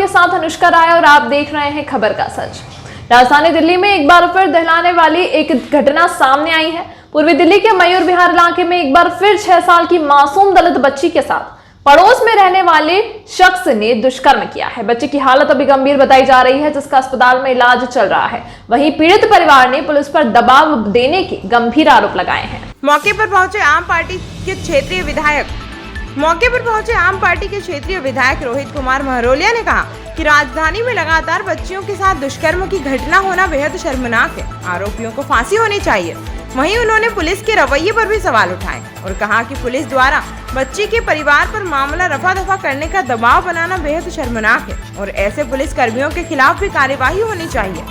के साथ अनुष्का राय और आप देख रहे हैं खबर का सच। राजधानी दिल्ली में एक बार फिर दहलाने वाली एक घटना सामने आई है। पूर्वी दिल्ली के मयूर विहार इलाके में एक बार फिर 6 साल की मासूम दलित बच्ची के साथ पड़ोस में रहने वाले शख्स ने दुष्कर्म किया है। बच्चे की हालत अभी गंभीर बताई जा रही है, जिसका अस्पताल में इलाज चल रहा है। वहीं पीड़ित परिवार ने पुलिस पर दबाव देने के गंभीर आरोप लगाए हैं। मौके पर पहुंचे आम पार्टी के क्षेत्रीय विधायक रोहित कुमार महरोलिया ने कहा कि राजधानी में लगातार बच्चियों के साथ दुष्कर्म की घटना होना बेहद शर्मनाक है। आरोपियों को फांसी होनी चाहिए। वहीं उन्होंने पुलिस के रवैये पर भी सवाल उठाए और कहा कि पुलिस द्वारा बच्ची के परिवार पर मामला रफा दफा करने का दबाव बनाना बेहद शर्मनाक है और ऐसे पुलिस कर्मियों के खिलाफ भी कार्यवाही होनी चाहिए।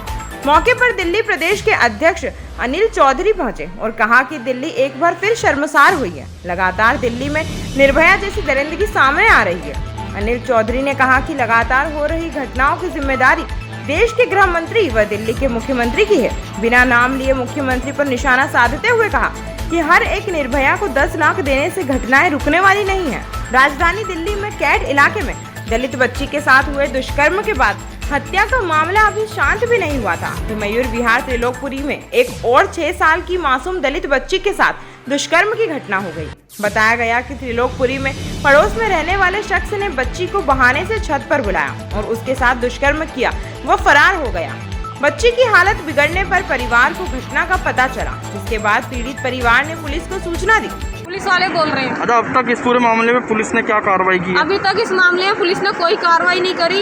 मौके पर दिल्ली प्रदेश के अध्यक्ष अनिल चौधरी पहुंचे और कहा कि दिल्ली एक बार फिर शर्मसार हुई है। लगातार दिल्ली में निर्भया जैसी दरिंदगी सामने आ रही है। अनिल चौधरी ने कहा कि लगातार हो रही घटनाओं की जिम्मेदारी देश के गृह मंत्री व दिल्ली के मुख्यमंत्री की है। बिना नाम लिए मुख्यमंत्री पर निशाना साधते हुए कहा कि हर एक निर्भया को 10 लाख देने से घटनाएं रुकने वाली नहीं है। राजधानी दिल्ली में कैट इलाके में दलित बच्ची के साथ हुए दुष्कर्म के बाद हत्या का मामला अभी शांत भी नहीं हुआ था, तो मयूर विहार त्रिलोकपुरी में एक और 6 साल की मासूम दलित बच्ची के साथ दुष्कर्म की घटना हो गई। बताया गया कि त्रिलोकपुरी में पड़ोस में रहने वाले शख्स ने बच्ची को बहाने से छत पर बुलाया और उसके साथ दुष्कर्म किया। वह फरार हो गया। बच्ची की हालत बिगड़ने पर परिवार को घटना का पता चला, जिसके बाद पीड़ित परिवार ने पुलिस को सूचना दी। पुलिस वाले बोल रहे हैं। अच्छा, अब तक इस पूरे मामले में पुलिस ने क्या कार्रवाई की? अभी तक इस मामले में पुलिस ने कोई कार्रवाई नहीं करी।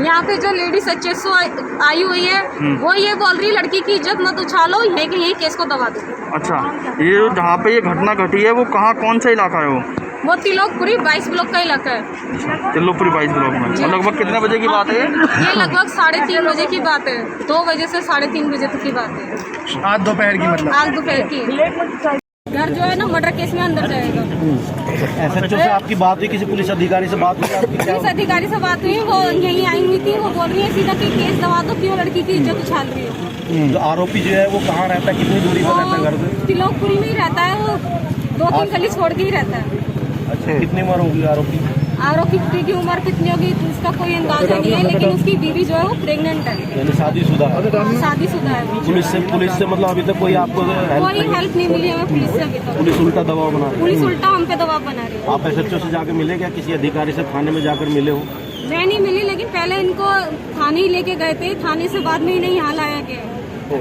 यहाँ पे जो लेडीज एचएसओ आई हुई है वो ये बोल रही है लड़की की इज्जत मत उछालो, यही केस को दबा दो। अच्छा, ये जहाँ पे ये घटना घटी है वो कहाँ, कौन सा इलाका है वो त्रिलोकपुरी 22 ब्लॉक का इलाका है। त्रिलोकपुरी 22 ब्लॉक में। लगभग कितने बजे की बात है ये लगभग 3:30 बजे की बात है। 2 बजे से 3:30 बजे तक की बात है। आज दोपहर की, मतलब आज दोपहर की। घर जो है ना मर्डर केस में अंदर जाएगा। एसएचओ से आपकी बात हुई? किसी पुलिस अधिकारी से बात हुई? पुलिस अधिकारी से बात हुई, वो यहीं आई हुई थी। वो बोल रही है सीधा कि केस दबा दो, क्यों लड़की की इज्जत उछाल रही है। जो आरोपी जो है वो कहाँ रहता है, कितनी दूरी पर रहता है घर से? त्रिलोकपुरी में ही रहता है। वो 2-3 गली छोड़ के ही रहता है। अच्छा, कितनी उम्र होगी आरोपी की उम्र कितनी होगी उसका कोई अंदाजा नहीं है, लेकिन उसकी बीवी जो है वो प्रेग्नेंट है, यानी शादीशुदा है। पुलिस से मतलब अभी तक कोई आपको कोई हेल्प नहीं मिली हमें पुलिस से अभी तक। पुलिस उल्टा दबाव बना रही है। पुलिस उल्टा हम पे दबाव बना रही है। आप एसएचओ से जाकर मिले क्या? किसी अधिकारी से थाने में जाकर मिले हो? मैं नहीं मिली, लेकिन पहले इनको थाने ही लेके गए थे। थाने से बाद में ही नहीं यहाँ लाया गया।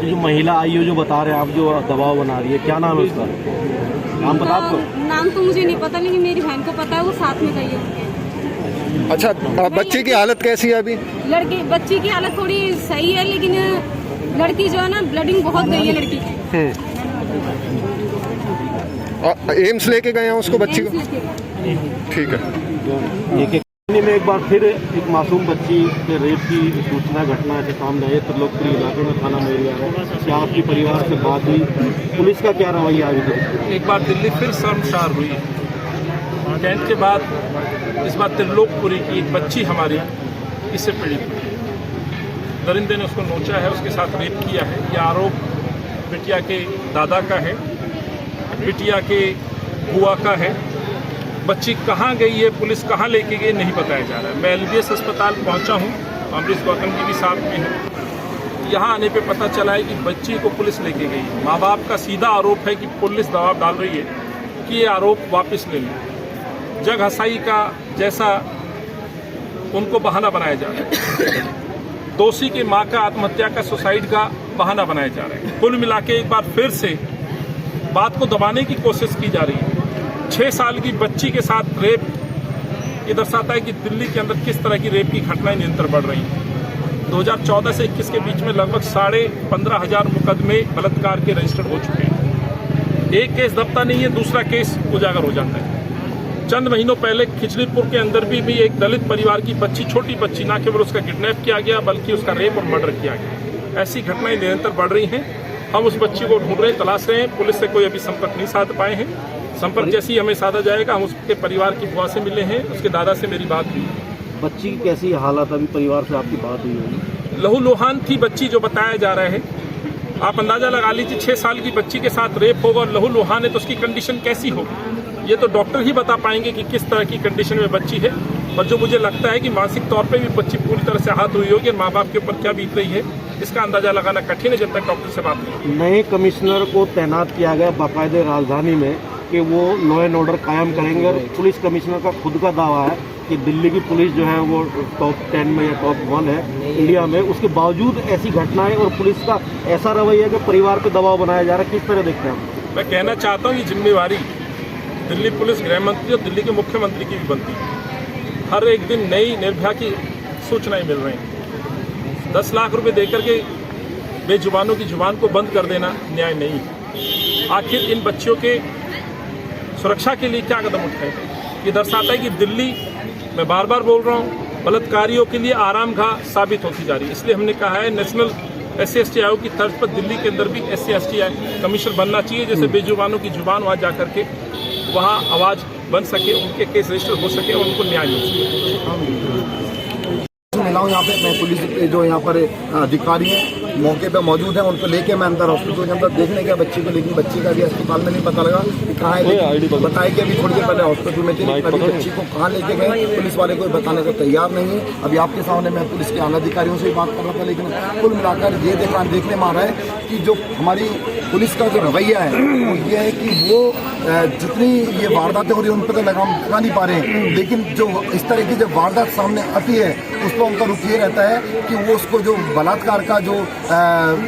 जो महिला आई हो जो बता रहे हैं आप, जो दबाव बना रही है, क्या नाम है उसका? नाम पता आपको? नाम तो मुझे नहीं पता, लेकिन मेरी बहन को पता है, वो साथ में गई है। अच्छा, बच्ची की हालत कैसी है अभी? बच्ची की हालत थोड़ी सही है, लेकिन लड़की जो है ना ब्लडिंग बहुत गई है लड़की की। एम्स लेके गए हैं उसको, बच्ची को? ठीक है। में एक बार फिर एक मासूम बच्ची के रेप की सूचना घटना के सामने आई। त्रिलोकपुरी इलाके में थाना मयूरिया है। क्या आपके परिवार से बात हुई? पुलिस का क्या रवैया अभी तक? एक बार दिल्ली फिर शर्मसार हुई। कैंट के बाद इस बार त्रिलोकपुरी की एक बच्ची हमारी इससे पीड़ित हुई। दरिंदे ने उसको नोचा है, उसके साथ रेप किया है। यह आरोप बिटिया के दादा का है, बिटिया के बुआ का है। बच्ची कहाँ गई है, पुलिस कहाँ लेके गई, नहीं बताया जा रहा है। मैं एलबीएस अस्पताल पहुँचा हूँ, अमरीश गौतम जी भी साथ में हैं। यहाँ आने पे पता चला है कि बच्ची को पुलिस लेके गई। माँ बाप का सीधा आरोप है कि पुलिस दबाव डाल रही है कि ये आरोप वापस ले लें। जग हसाई का जैसा उनको बहाना बनाया जा रहा है। दोषी की माँ का आत्महत्या का, सुसाइड का बहाना बनाया जा रहा है। कुल मिला के एक बार फिर से बात को दबाने की कोशिश की जा रही है। 6 साल की बच्ची के साथ रेप ये दर्शाता है कि दिल्ली के अंदर किस तरह की रेप की घटनाएं निरंतर बढ़ रही हैं। 2014 से 21 के बीच में लगभग 15,500 मुकदमे बलात्कार के रजिस्टर्ड हो चुके हैं। एक केस दबता नहीं है, दूसरा केस उजागर हो जाता है। चंद महीनों पहले खिचलीपुर के अंदर भी एक दलित परिवार की बच्ची, छोटी बच्ची, ना केवल उसका किडनैप किया गया बल्कि उसका रेप और मर्डर किया गया। ऐसी घटनाएं निरंतर बढ़ रही हैं। हम उस बच्ची को ढूंढ रहे हैं, तलाश रहे हैं। पुलिस से कोई अभी संपर्क नहीं साध पाए हैं। संपर्क जैसे ही हमें साधा जाएगा, हम उसके परिवार की बुआ से मिले हैं, उसके दादा से मेरी बात हुई। बच्ची की कैसी हालत? अभी परिवार से आपकी बात हुई होगी? लहूलुहान थी बच्ची, जो बताया जा रहा है। आप अंदाजा लगा लीजिए, 6 साल की बच्ची के साथ रेप होगा और लहूलुहान है तो उसकी कंडीशन कैसी होगी, ये तो डॉक्टर ही बता पाएंगे कि किस तरह की कंडीशन में बच्ची है। पर जो मुझे लगता है कि मानसिक तौर पे भी बच्ची पूरी तरह से आहत हुई होगी, माँ बाप के ऊपर क्या बीत रही है इसका अंदाजा लगाना कठिन है जब तक डॉक्टर से बात नहीं। नए कमिश्नर को तैनात किया गया बाकायदे राजधानी में कि वो लॉ एंड ऑर्डर कायम करेंगे, और पुलिस कमिश्नर का खुद का दावा है कि दिल्ली की पुलिस जो है वो टॉप 10 में या टॉप 1 है इंडिया में। उसके बावजूद ऐसी घटनाएं और पुलिस का ऐसा रवैया कि परिवार पे दबाव बनाया जा रहा है, किस तरह देखते हैं आप? मैं कहना चाहता हूँ ये जिम्मेवारी दिल्ली पुलिस गृह मंत्री और दिल्ली के मुख्यमंत्री की भी बनती है। हर एक दिन नई निर्भया की सूचनाएं मिल रही हैं। 10 लाख रुपए देकर के बेजुबानों की जुबान को बंद कर देना न्याय नहीं है। आखिर इन बच्चियों के सुरक्षा के लिए क्या कदम उठाए? ये दर्शाता है कि दिल्ली, मैं बार बार बोल रहा हूँ, बलात्कारियों के लिए आरामगाह साबित होती जा रही है। इसलिए हमने कहा है नेशनल SC/ST आयोग की तर्ज पर दिल्ली के अंदर भी SC/ST कमीशन बनना चाहिए, जैसे बेजुबानों की जुबान वहाँ जा करके वहाँ आवाज़ बन सके, उनके केस रजिस्टर हो सके और उनको न्याय मिल सके। महिलाओं यहाँ पे, मैं पुलिस के जो यहाँ पर अधिकारी हैं मौके पे मौजूद हैं, उनको लेके मैं अंदर हॉस्पिटल के अंदर देखने गया बच्ची को, लेकिन बच्ची का भी अस्पताल में नहीं पता लगा कि कहाँ है। बताया कि अभी थोड़ी देर पहले हॉस्पिटल में थी, अभी बच्ची को कहाँ लेके गए पुलिस वाले को बताने को तैयार नहीं है। अभी आपके सामने मैं पुलिस के आला अधिकारियों से भी बात कर रहा था, लेकिन कुल मिलाकर ये देखने में आ रहा है कि जो हमारी पुलिस का जो रवैया है वो ये है कि वो जितनी ये वारदातें हो रही है उन पर तो लगाम लगा नहीं पा रहे हैं, लेकिन जो इस तरह की जब वारदात सामने आती है उस पर उनका रुख ये रहता है कि वो उसको जो बलात्कार का जो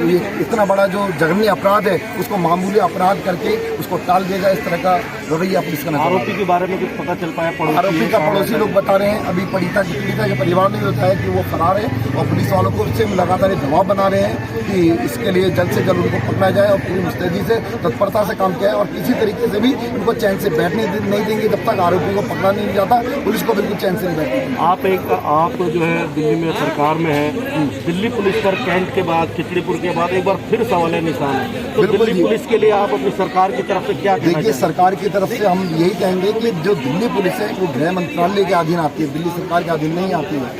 ये इतना बड़ा जो जघन्य अपराध है उसको मामूली अपराध करके उसको टाल दिया जाए, इस तरह का रवैया पुलिस का। आरोपी के बारे में कुछ पता चल पाया? आरोपी का पड़ोसी लोग बता रहे हैं, अभी पीड़िता के परिवार ने बताया कि वो फरार है, और पुलिस वालों को उससे लगातार दबाव बना रहे हैं कि इसके लिए जल्द से जल्द उनको पकड़ा जाए, और पूरी मुस्तैदी से तत्परता से काम किया है, और किसी तरीके से भी उनको चैन से बैठने नहीं देंगे जब तक आरोपी को पकड़ा नहीं जाता। पुलिस को बिल्कुल चैन से नहीं बैठेंगे। आप जो है दिल्ली में सरकार में है, दिल्ली पुलिस पर कैंट के बाद, खिचड़ीपुर के बाद एक बार फिर सवाल निशान है, तो दिल्ली पुलिस के लिए आप अपनी सरकार की तरफ से क्या कहना? देखिए, सरकार की तरफ से हम यही कहेंगे कि जो दिल्ली पुलिस है वो गृह मंत्रालय के अधीन आती है, दिल्ली सरकार के अधीन नहीं आती है।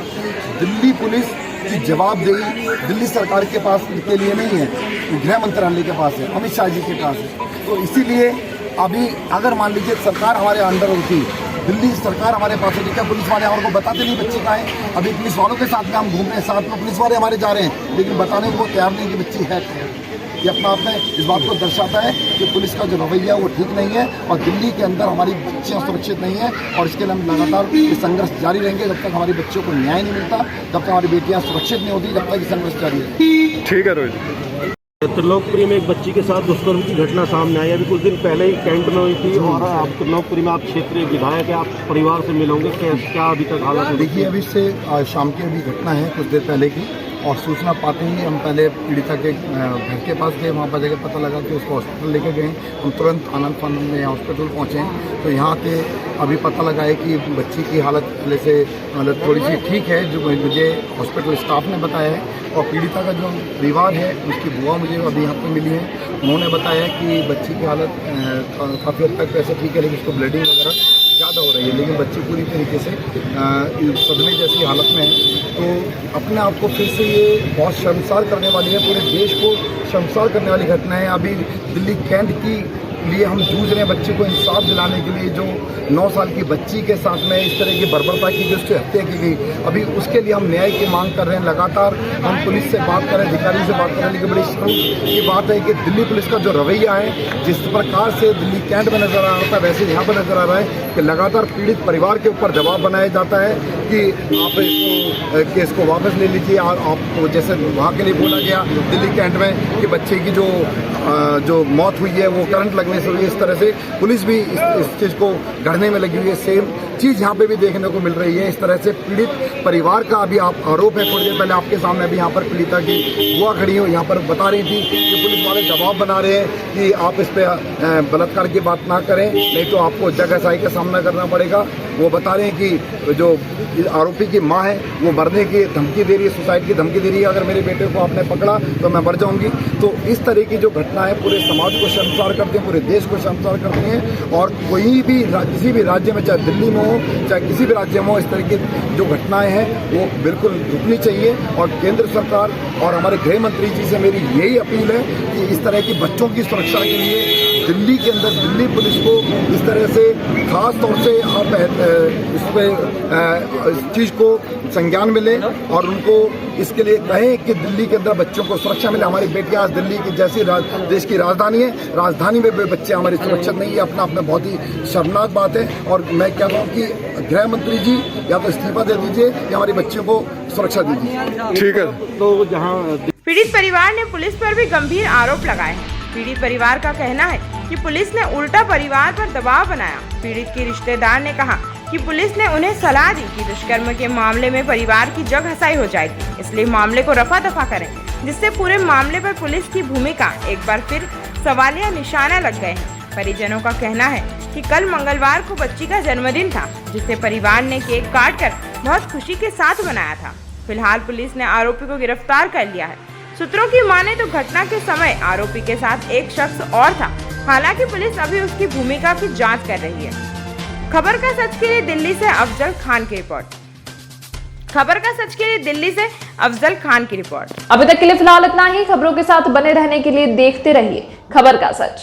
दिल्ली पुलिस की जवाबदेही दिल्ली सरकार के पास के लिए नहीं है, गृह मंत्रालय के पास है, अमित शाह जी के पास है। तो इसीलिए अभी अगर मान लीजिए सरकार हमारे अंडर होती, दिल्ली सरकार हमारे पास होती, क्या पुलिस वाले हमारे को बताते नहीं बच्ची कहाँ है? अभी पुलिस वालों के साथ में हम घूम रहे हैं, साथ में पुलिस वाले हमारे जा रहे हैं, लेकिन बताने को तैयार नहीं कि बच्ची है। ये अपना आप में इस बात को दर्शाता है कि पुलिस का जो रवैया वो ठीक नहीं है, और दिल्ली के अंदर हमारी बच्चियाँ सुरक्षित नहीं है, और इसके लिए हम लगातार ये संघर्ष जारी रहेंगे जब तक हमारी बच्चियों को न्याय नहीं मिलता, जब तक हमारी बेटियाँ सुरक्षित नहीं होती, जब तक ये संघर्ष जारी है। ठीक है रोहित। त्रिलोकपुरी में एक बच्ची के साथ दुष्कर्म की घटना सामने आई, अभी कुछ दिन पहले ही कैंट में हुई थी, और आप त्रिलोकपुरी में आप क्षेत्रीय विधायक है, आप परिवार से मिलोगे, क्या अभी तक हालत है? देखिए, अभी से शाम की अभी घटना है कुछ देर पहले की, और सूचना पाते ही हम पहले पीड़िता के घर के पास गए, वहाँ पर जाकर पता लगा कि उसको हॉस्पिटल लेके गए। हम तुरंत आनंद फानंद में हॉस्पिटल पहुँचे, तो यहाँ के अभी पता लगा है कि बच्ची की हालत पहले से मतलब थोड़ी सी ठीक है, जो मुझे हॉस्पिटल स्टाफ ने बताया है। और पीड़िता का जो परिवार है उसकी बुआ मुझे अभी यहाँ पर मिली है, उन्होंने बताया कि बच्ची की हालत काफ़ी हद तक वैसे ठीक है, लेकिन उसको ब्लीडिंग वगैरह ज़्यादा हो रही है, लेकिन बच्ची पूरी तरीके से सदमे जैसी हालत में है। तो अपने आप को फिर से ये बहुत शर्मसार करने वाली है, पूरे देश को शर्मसार करने वाली घटना है। अभी दिल्ली कैंट की लिए हम जूझ रहे हैं बच्चे को इंसाफ दिलाने के लिए, जो 9 साल की बच्ची के साथ में इस तरह की बर्बरता की, जो उसकी हत्या की गई, अभी उसके लिए हम न्याय की मांग कर रहे हैं। लगातार हम पुलिस से बात कर रहे हैं, अधिकारी से बात कर रहे हैं, लेकिन बड़ी शर्म की बात है कि दिल्ली पुलिस का जो रवैया है, जिस प्रकार से दिल्ली कैंट में नजर आ रहा था, वैसे यहाँ पर नजर आ रहा है कि लगातार पीड़ित परिवार के ऊपर दबाव बनाया जाता है कि आप इसको केस को वापस ले लीजिए। और आपको जैसे वहाँ के लिए बोला गया दिल्ली कैंट में कि बच्चे की जो मौत हुई है वो करंट लगने से हुई है, इस तरह से पुलिस भी इस चीज़ को गढ़ने में लगी हुई है। सेम चीज़ यहाँ पे भी देखने को मिल रही है। इस तरह से पीड़ित परिवार का अभी आरोप है। थोड़ी देर पहले आपके सामने अभी यहाँ पर पीड़िता की बुआ खड़ी हो, यहाँ पर बता रही थी कि पुलिस वाले दबाव बना रहे हैं कि आप इस पर बलात्कार की बात ना करें, नहीं तो आपको जगहसाई का सामना करना पड़ेगा। वो बता रहे हैं कि जो आरोपी की माँ है वो मरने की धमकी दे रही है, सुसाइड की धमकी दे रही है, अगर मेरे बेटे को आपने पकड़ा तो मैं मर जाऊंगी। तो इस तरह की जो घटना है पूरे समाज को शर्मसार करते हैं, पूरे देश को शर्मसार करते हैं। और कोई भी किसी भी राज्य में, चाहे दिल्ली में हो चाहे किसी भी राज्य में हो, इस तरह की जो घटनाएं हैं वो बिल्कुल रुकनी चाहिए। और केंद्र सरकार और हमारे गृह मंत्री जी से मेरी यही अपील है कि इस तरह की बच्चों की सुरक्षा के लिए दिल्ली के अंदर दिल्ली पुलिस को इस तरह से खास तौर से आप इस चीज़ को संज्ञान मिले और उनको इसके लिए कहें कि दिल्ली के अंदर बच्चों को सुरक्षा मिले। हमारी बेटियां आज दिल्ली की जैसी देश की राजधानी है, राजधानी में बच्चे हमारे सुरक्षित नहीं है, अपना अपना बहुत ही शर्मनाक बात है। और मैं कहता हूँ कि गृह मंत्री जी या तो इस्तीफा दे दीजिए या हमारी बच्चियों को सुरक्षा दीजिए। ठीक है। तो जहाँ पीड़ित परिवार ने पुलिस पर भी गंभीर आरोप लगाए हैं। पीड़ित परिवार का कहना है कि पुलिस ने उल्टा परिवार पर दबाव बनाया। पीड़ित के रिश्तेदार ने कहा कि पुलिस ने उन्हें सलाह दी कि दुष्कर्म के मामले में परिवार की जग हसाई हो जाएगी, इसलिए मामले को रफा दफा करें, जिससे पूरे मामले पर पुलिस की भूमिका एक बार फिर सवालिया निशाना लग गए हैं। परिजनों का कहना है कि कल मंगलवार को बच्ची का जन्मदिन था, जिसे परिवार ने केक काटकर बहुत खुशी के साथ मनाया था। फिलहाल पुलिस ने आरोपी को गिरफ्तार कर लिया है। सूत्रों की माने तो घटना के समय आरोपी के साथ एक शख्स और था। हालांकि पुलिस अभी उसकी भूमिका की जांच कर रही है। खबर का सच के लिए दिल्ली से अफजल खान की रिपोर्ट। खबर का सच के लिए दिल्ली से अफजल खान की रिपोर्ट। अभी तक के लिए फिलहाल इतना ही। खबरों के साथ बने रहने के लिए देखते रहिए खबर का सच।